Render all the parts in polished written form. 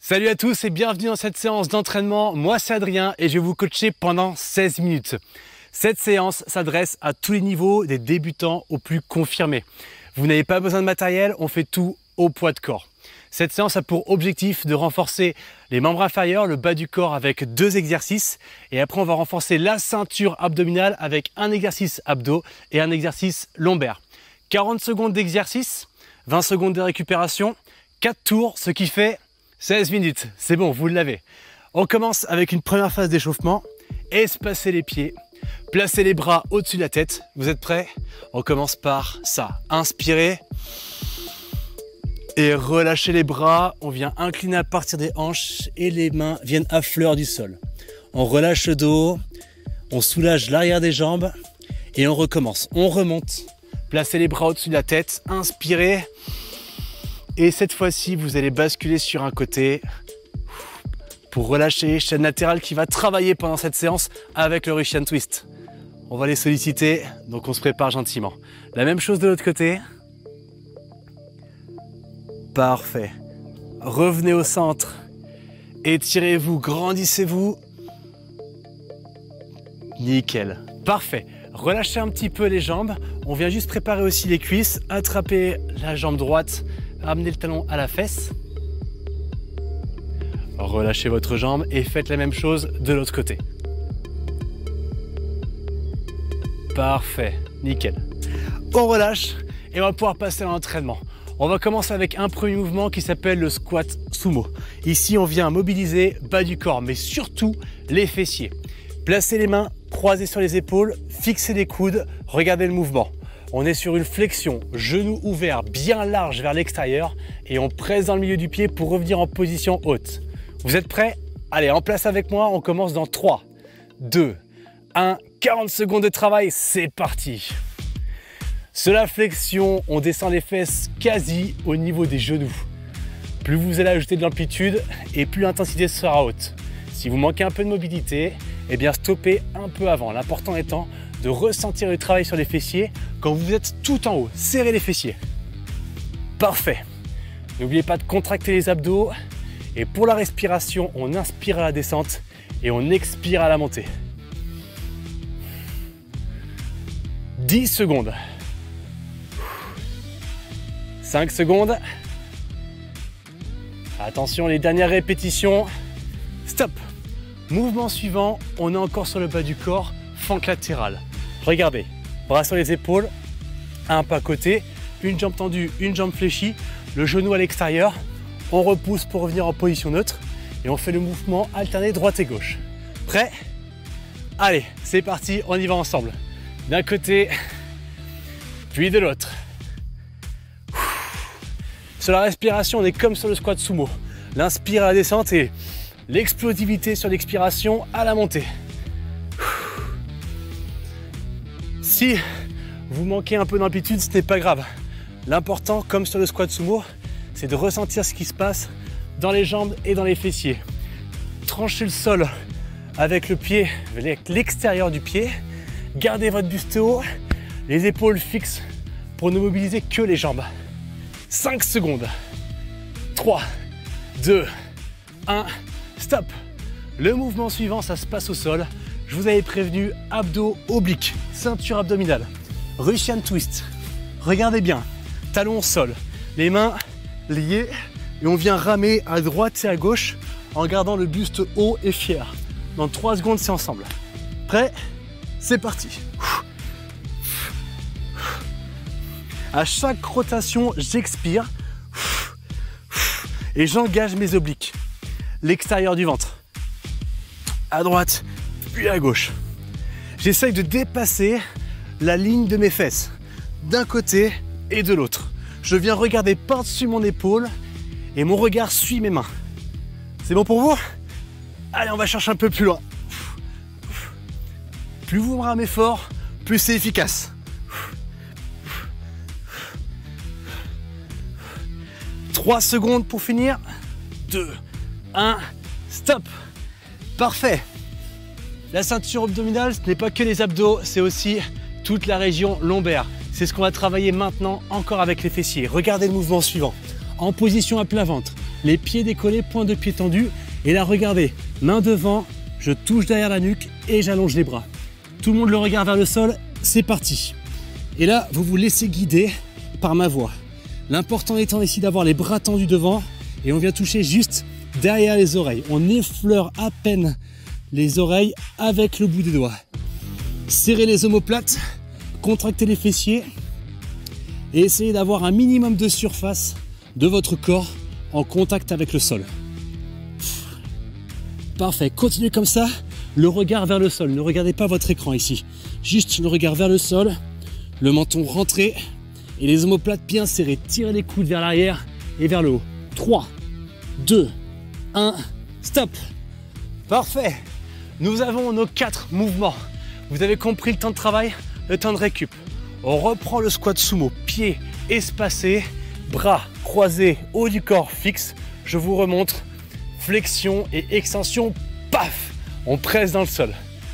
Salut à tous et bienvenue dans cette séance d'entraînement. Moi c'est Adrien et je vais vous coacher pendant 16 minutes. Cette séance s'adresse à tous les niveaux, des débutants aux plus confirmés. Vous n'avez pas besoin de matériel, on fait tout au poids de corps. Cette séance a pour objectif de renforcer les membres inférieurs, le bas du corps avec 2 exercices. Et après on va renforcer la ceinture abdominale avec un exercice abdos et un exercice lombaire. 40 secondes d'exercice, 20 secondes de récupération, 4 tours, ce qui fait 16 minutes, c'est bon, vous l'avez. On commence avec une première phase d'échauffement. Espacer les pieds, placer les bras au-dessus de la tête. Vous êtes prêts? On commence par ça. Inspirez et relâchez les bras. On vient incliner à partir des hanches et les mains viennent à fleur du sol. On relâche le dos, on soulage l'arrière des jambes et on recommence. On remonte, placez les bras au-dessus de la tête, inspirez. Et cette fois-ci, vous allez basculer sur un côté pour relâcher chaîne latérale qui va travailler pendant cette séance avec le Russian Twist. On va les solliciter, donc on se prépare gentiment. La même chose de l'autre côté. Parfait. Revenez au centre. Étirez-vous, grandissez-vous. Nickel. Parfait. Relâchez un petit peu les jambes. On vient juste préparer aussi les cuisses. Attrapez la jambe droite. Amenez le talon à la fesse. Relâchez votre jambe et faites la même chose de l'autre côté. Parfait, nickel. On relâche et on va pouvoir passer à l'entraînement. On va commencer avec un premier mouvement qui s'appelle le squat sumo. Ici, on vient mobiliser bas du corps, mais surtout les fessiers. Placez les mains croisées sur les épaules, fixez les coudes, regardez le mouvement. On est sur une flexion, genou ouvert, bien large vers l'extérieur et on presse dans le milieu du pied pour revenir en position haute. Vous êtes prêts? Allez, en place avec moi, on commence dans 3, 2, 1, 40 secondes de travail, c'est parti. Sur la flexion, on descend les fesses quasi au niveau des genoux. Plus vous allez ajouter de l'amplitude et plus l'intensité sera haute. Si vous manquez un peu de mobilité, eh bien stoppez un peu avant. L'important étant de ressentir le travail sur les fessiers quand vous êtes tout en haut. Serrez les fessiers. Parfait. N'oubliez pas de contracter les abdos. Et pour la respiration, on inspire à la descente et on expire à la montée. 10 secondes. 5 secondes. Attention, les dernières répétitions. Stop. Mouvement suivant, on est encore sur le bas du corps, fente latérale. Regardez, bras sur les épaules, un pas côté, une jambe tendue, une jambe fléchie, le genou à l'extérieur. On repousse pour revenir en position neutre et on fait le mouvement alterné droite et gauche. Prêt? Allez, c'est parti, on y va ensemble. D'un côté, puis de l'autre. Sur la respiration, on est comme sur le squat sumo. L'inspire à la descente et l'explosivité sur l'expiration à la montée. Si vous manquez un peu d'amplitude, ce n'est pas grave. L'important, comme sur le squat sumo, c'est de ressentir ce qui se passe dans les jambes et dans les fessiers. Tranchez le sol avec le pied, avec l'extérieur du pied. Gardez votre buste haut, les épaules fixes pour ne mobiliser que les jambes. 5 secondes. 3, 2, 1, stop. Le mouvement suivant, ça se passe au sol. Je vous avais prévenu, abdos obliques, ceinture abdominale, Russian Twist. Regardez bien, talons au sol, les mains liées et on vient ramer à droite et à gauche en gardant le buste haut et fier. Dans 3 secondes, c'est ensemble. Prêt? C'est parti. À chaque rotation, j'expire et j'engage mes obliques. L'extérieur du ventre. À droite, puis à gauche. J'essaye de dépasser la ligne de mes fesses, d'un côté et de l'autre. Je viens regarder par-dessus mon épaule et mon regard suit mes mains. C'est bon pour vous? Allez, on va chercher un peu plus loin. Plus vous me ramez fort, plus c'est efficace. 3 secondes pour finir. 2, 1, stop. Parfait. La ceinture abdominale, ce n'est pas que les abdos, c'est aussi toute la région lombaire. C'est ce qu'on va travailler maintenant encore avec les fessiers. Regardez le mouvement suivant. En position à plat ventre, les pieds décollés, pointe de pied tendue. Et là, regardez, main devant, je touche derrière la nuque et j'allonge les bras. Tout le monde le regarde vers le sol, c'est parti. Et là, vous vous laissez guider par ma voix. L'important étant ici d'avoir les bras tendus devant et on vient toucher juste derrière les oreilles. On effleure à peine les oreilles avec le bout des doigts. Serrez les omoplates, contractez les fessiers et essayez d'avoir un minimum de surface de votre corps en contact avec le sol. Parfait, continuez comme ça, le regard vers le sol. Ne regardez pas votre écran ici. Juste le regard vers le sol, le menton rentré et les omoplates bien serrées. Tirez les coudes vers l'arrière et vers le haut. 3, 2, 1, stop. Parfait. Nous avons nos 4 mouvements. Vous avez compris le temps de travail, le temps de récup. On reprend le squat sumo, pieds espacés, bras croisés, haut du corps fixe. Je vous remontre. Flexion et extension, paf, on presse dans le sol.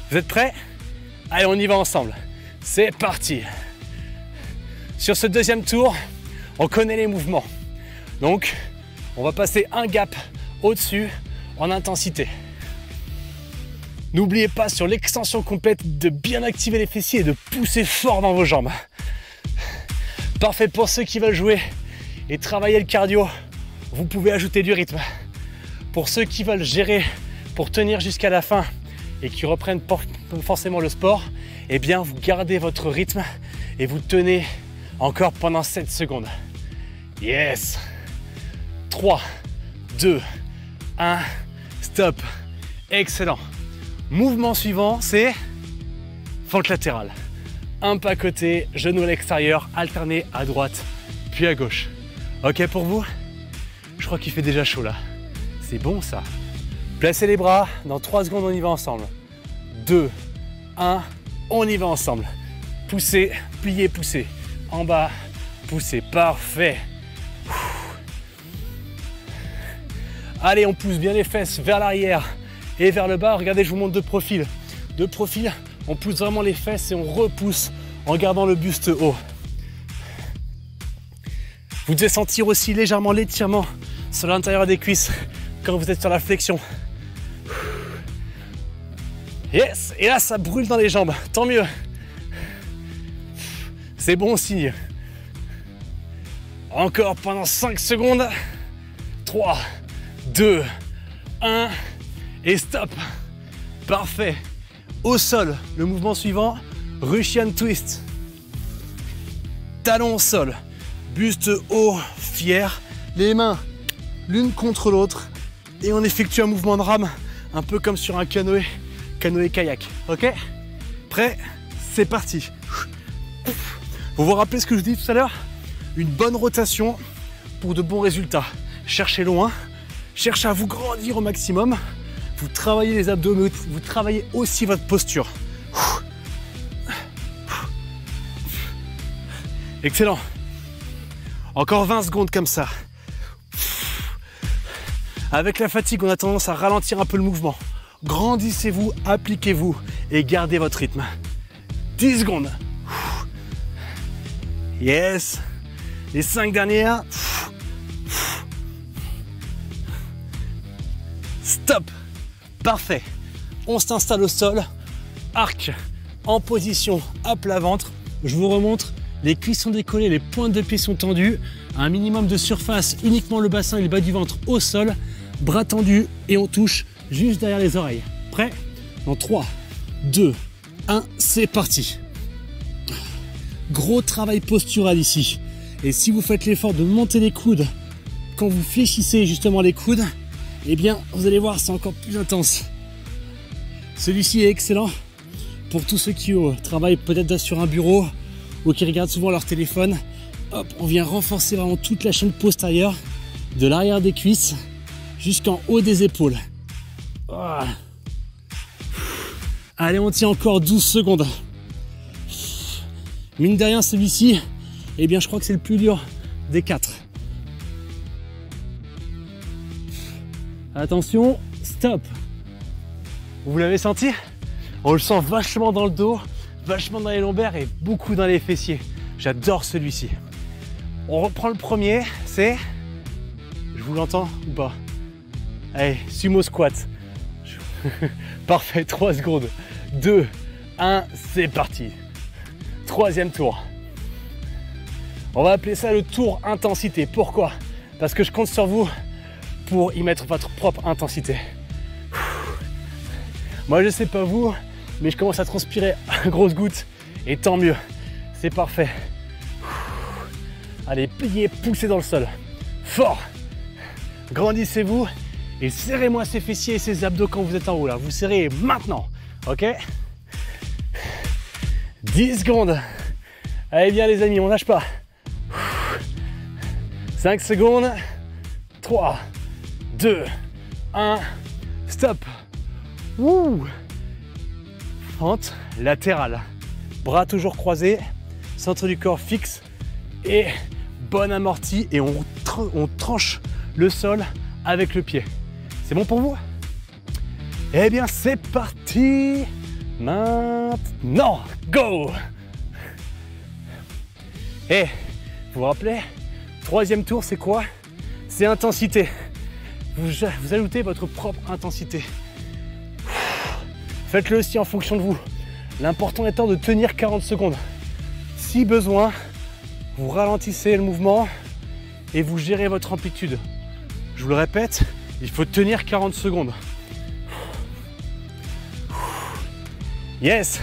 Vous êtes prêts? Allez, on y va ensemble. C'est parti. Sur ce deuxième tour, on connaît les mouvements. Donc, on va passer un gap au-dessus en intensité. N'oubliez pas sur l'extension complète de bien activer les fessiers et de pousser fort dans vos jambes. Parfait pour ceux qui veulent jouer et travailler le cardio, vous pouvez ajouter du rythme. Pour ceux qui veulent gérer pour tenir jusqu'à la fin et qui reprennent forcément le sport, eh bien vous gardez votre rythme et vous tenez encore pendant 7 secondes. Yes! 3, 2, 1, stop. Excellent. Mouvement suivant, c'est fente latérale. Un pas côté, genou à l'extérieur, alterné à droite, puis à gauche. Ok pour vous? Je crois qu'il fait déjà chaud là. C'est bon ça. Placez les bras, dans 3 secondes on y va ensemble. 2, 1, on y va ensemble. Poussez, pliez, poussez. En bas, poussez, parfait. Allez, on pousse bien les fesses vers l'arrière et vers le bas. Regardez, je vous montre de profil. De profil, on pousse vraiment les fesses et on repousse en gardant le buste haut. Vous devez sentir aussi légèrement l'étirement sur l'intérieur des cuisses quand vous êtes sur la flexion. Yes! Et là, ça brûle dans les jambes. Tant mieux. C'est bon signe. Encore pendant 5 secondes. 3, 2, 1 et stop. Parfait. Au sol, le mouvement suivant, Russian twist. Talon au sol, buste haut, fier, les mains l'une contre l'autre et on effectue un mouvement de rame un peu comme sur un canoë-kayak. Ok? Prêt? C'est parti. Vous vous rappelez ce que je dis tout à l'heure? Une bonne rotation pour de bons résultats. Cherchez loin, cherchez à vous grandir au maximum. Vous travaillez les abdominaux, vous travaillez aussi votre posture. Excellent. Encore 20 secondes comme ça. Avec la fatigue, on a tendance à ralentir un peu le mouvement. Grandissez-vous, appliquez-vous et gardez votre rythme. 10 secondes. Yes. Les 5 dernières. Stop. Parfait. On s'installe au sol. Arc en position à plat ventre. Je vous remontre. Les cuisses sont décollées, les pointes de pied sont tendues. Un minimum de surface, uniquement le bassin et le bas du ventre au sol. Bras tendus et on touche juste derrière les oreilles. Prêt? Dans 3, 2, 1, c'est parti. Gros travail postural ici. Et si vous faites l'effort de monter les coudes, quand vous fléchissez justement les coudes, eh bien, vous allez voir, c'est encore plus intense. Celui-ci est excellent pour tous ceux qui travaillent peut-être sur un bureau ou qui regardent souvent leur téléphone. Hop, on vient renforcer vraiment toute la chaîne postérieure, de l'arrière des cuisses jusqu'en haut des épaules. Oh. Allez, on tient encore 12 secondes. Mine de rien, celui-ci, eh bien, je crois que c'est le plus dur des 4. Attention, stop. Vous l'avez senti? On le sent vachement dans le dos, vachement dans les lombaires et beaucoup dans les fessiers. J'adore celui-ci. On reprend le premier, c'est Je vous l'entends ou pas? Allez, sumo squat. Parfait, 3 secondes. 2, 1, c'est parti. Troisième tour. On va appeler ça le tour intensité. Pourquoi? Parce que je compte sur vous pour y mettre votre propre intensité. Moi, je sais pas vous, mais je commence à transpirer à grosses gouttes et tant mieux. C'est parfait. Allez, pliez, poussez dans le sol. Fort. Grandissez-vous et serrez-moi ces fessiers et ces abdos quand vous êtes en haut là. Vous serrez maintenant, ok? 10 secondes. Allez bien les amis, on lâche pas. 5 secondes. 3, 2, 1, stop. Ouh. Fente latérale. Bras toujours croisés, centre du corps fixe et bonne amortie et on tranche le sol avec le pied. C'est bon pour vous? Eh bien c'est parti. Maintenant, go. Et vous vous rappelez, troisième tour c'est quoi? C'est intensité. Vous ajoutez votre propre intensité. Faites-le aussi en fonction de vous. L'important étant de tenir 40 secondes. Si besoin, vous ralentissez le mouvement et vous gérez votre amplitude. Je vous le répète, il faut tenir 40 secondes. Yes.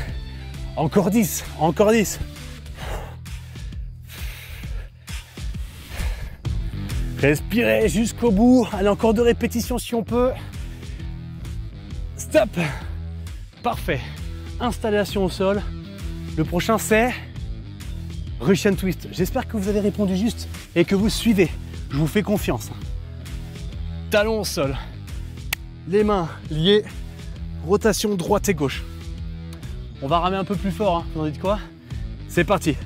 Encore 10, encore 10. Respirez jusqu'au bout. Allez, encore 2 répétitions si on peut. Stop. Parfait. Installation au sol. Le prochain c'est Russian Twist. J'espère que vous avez répondu juste et que vous suivez. Je vous fais confiance. Talons au sol. Les mains liées. Rotation droite et gauche. On va ramer un peu plus fort. Vous en dites quoi? C'est parti.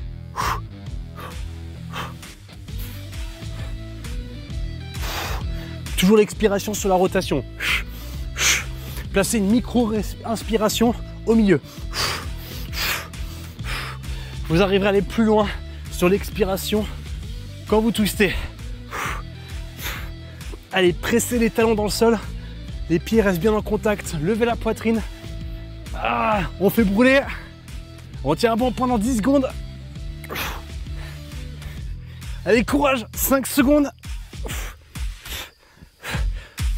Toujours l'expiration sur la rotation. Placez une micro-inspiration au milieu. Vous arriverez à aller plus loin sur l'expiration quand vous twistez. Allez, pressez les talons dans le sol. Les pieds restent bien en contact. Levez la poitrine. Ah, on fait brûler. On tient bon pendant 10 secondes. Allez, courage. 5 secondes.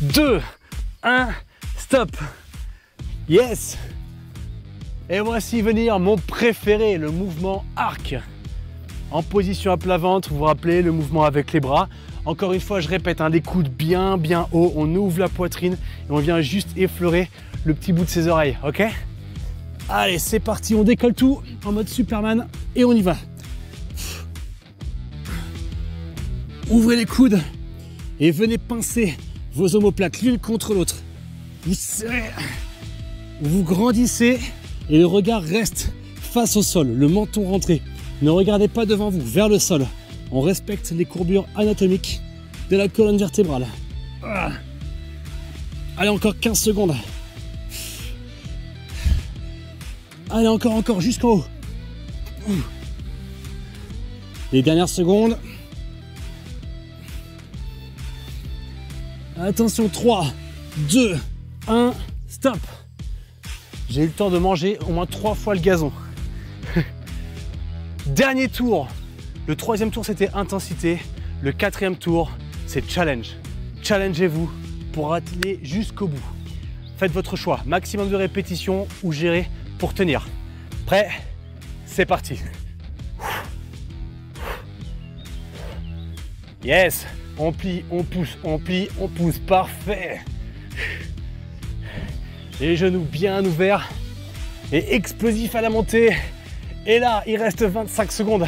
2, 1, stop. Yes. Et voici venir mon préféré, le mouvement arc. En position à plat ventre, vous vous rappelez, le mouvement avec les bras. Encore une fois, je répète, les coudes bien haut. On ouvre la poitrine et on vient juste effleurer le petit bout de ses oreilles, ok? Allez, c'est parti, on décolle tout en mode Superman et on y va. Ouvrez les coudes et venez pincer vos omoplates l'une contre l'autre. Vous serrez, vous grandissez et le regard reste face au sol, le menton rentré. Ne regardez pas devant vous, vers le sol. On respecte les courbures anatomiques de la colonne vertébrale. Allez, encore 15 secondes. Allez, encore, jusqu'en haut. Les dernières secondes. Attention, 3, 2, 1, stop. J'ai eu le temps de manger au moins 3 fois le gazon. Dernier tour. Le troisième tour, c'était intensité. Le quatrième tour, c'est challenge. Challengez-vous pour aller jusqu'au bout. Faites votre choix. Maximum de répétitions ou gérez pour tenir. Prêt? C'est parti. Yes. On plie, on pousse, on plie, on pousse. Parfait. Les genoux bien ouverts et explosifs à la montée. Et là, il reste 25 secondes.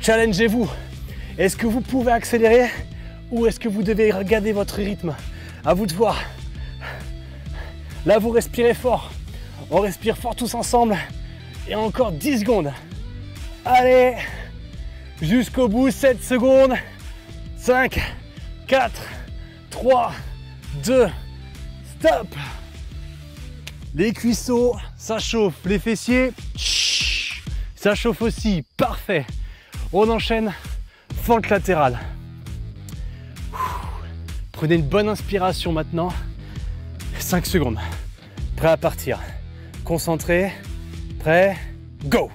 Challengez-vous. Est-ce que vous pouvez accélérer ou est-ce que vous devez regarder votre rythme? À vous de voir. Là, vous respirez fort. On respire fort tous ensemble. Et encore 10 secondes. Allez, jusqu'au bout, 7 secondes. 5, 4, 3, 2, stop. Les cuisseaux, ça chauffe. Les fessiers, ça chauffe aussi. Parfait. On enchaîne, fente latérale. Prenez une bonne inspiration maintenant. 5 secondes. Prêt à partir. Concentré. Prêt. Go.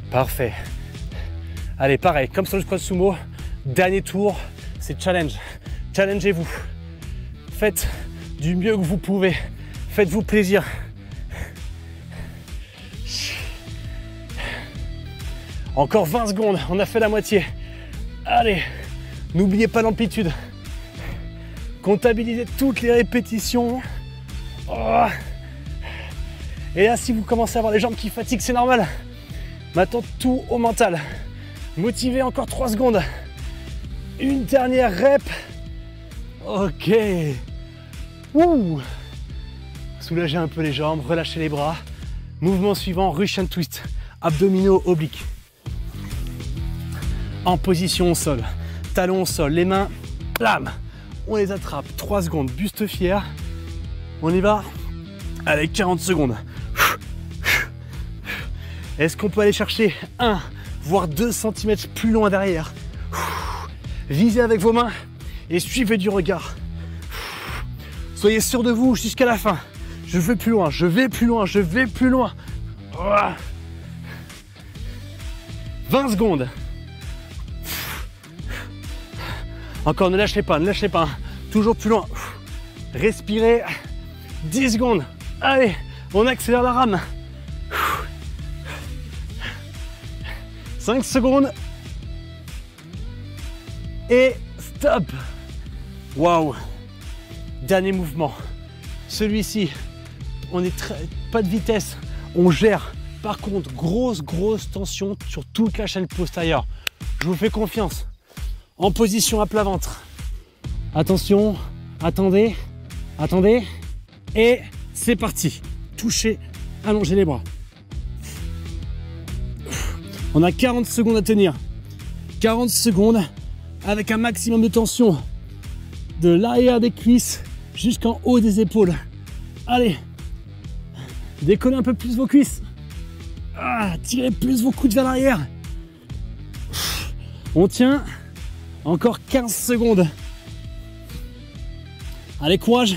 Parfait. Allez, pareil, comme sur le squat sumo, dernier tour, c'est challenge. Challengez-vous. Faites du mieux que vous pouvez. Faites-vous plaisir. Encore 20 secondes, on a fait la moitié. Allez, n'oubliez pas l'amplitude. Comptabilisez toutes les répétitions. Oh. Et là, si vous commencez à avoir les jambes qui fatiguent, c'est normal. Maintenant, tout au mental. Motivé, encore 3 secondes. Une dernière rep. Ok. Ouh. Soulagez un peu les jambes, relâchez les bras. Mouvement suivant, Russian twist. Abdominaux obliques. En position au sol. Talons au sol, les mains, blam. On les attrape. 3 secondes, buste fier. On y va. Allez, 40 secondes. Est-ce qu'on peut aller chercher 1, voire 2 cm plus loin derrière? Visez avec vos mains et suivez du regard. Soyez sûr de vous jusqu'à la fin. Je vais plus loin, je vais plus loin, je vais plus loin. 20 secondes. Encore, ne lâchez pas, ne lâchez pas. Toujours plus loin. Respirez. 10 secondes. Allez, on accélère la rame. 5 secondes. Et stop. Waouh. Dernier mouvement. Celui-ci, on est pas de vitesse. On gère. Par contre, grosse tension sur toute la chaîne postérieure. Je vous fais confiance. En position à plat ventre. Attention. Attendez. Attendez. Et c'est parti. Touchez. Allongez les bras. On a 40 secondes à tenir. 40 secondes avec un maximum de tension de l'arrière des cuisses jusqu'en haut des épaules. Allez, décollez un peu plus vos cuisses. Tirez plus vos coudes vers l'arrière. On tient. Encore 15 secondes. Allez, courage.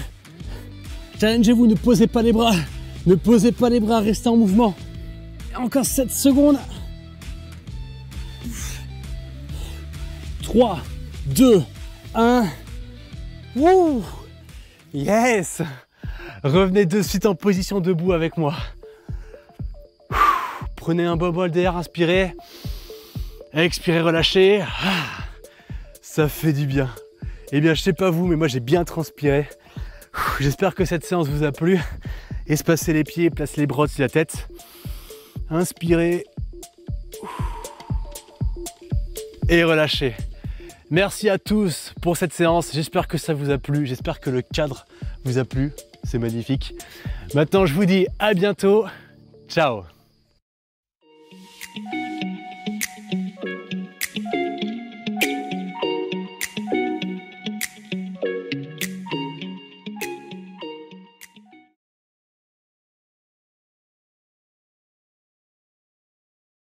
Challengez-vous, ne posez pas les bras. Ne posez pas les bras, restez en mouvement. Encore 7 secondes. 3, 2, 1. Wouh! Yes! Revenez de suite en position debout avec moi. Prenez un beau bol d'air, inspirez. Expirez, relâchez. Ça fait du bien. Eh bien, je sais pas vous, mais moi j'ai bien transpiré. J'espère que cette séance vous a plu. Espacez les pieds, placez les bras au-dessus de la tête. Inspirez. Et relâchez. Merci à tous pour cette séance. J'espère que ça vous a plu. J'espère que le cadre vous a plu. C'est magnifique. Maintenant, je vous dis à bientôt. Ciao.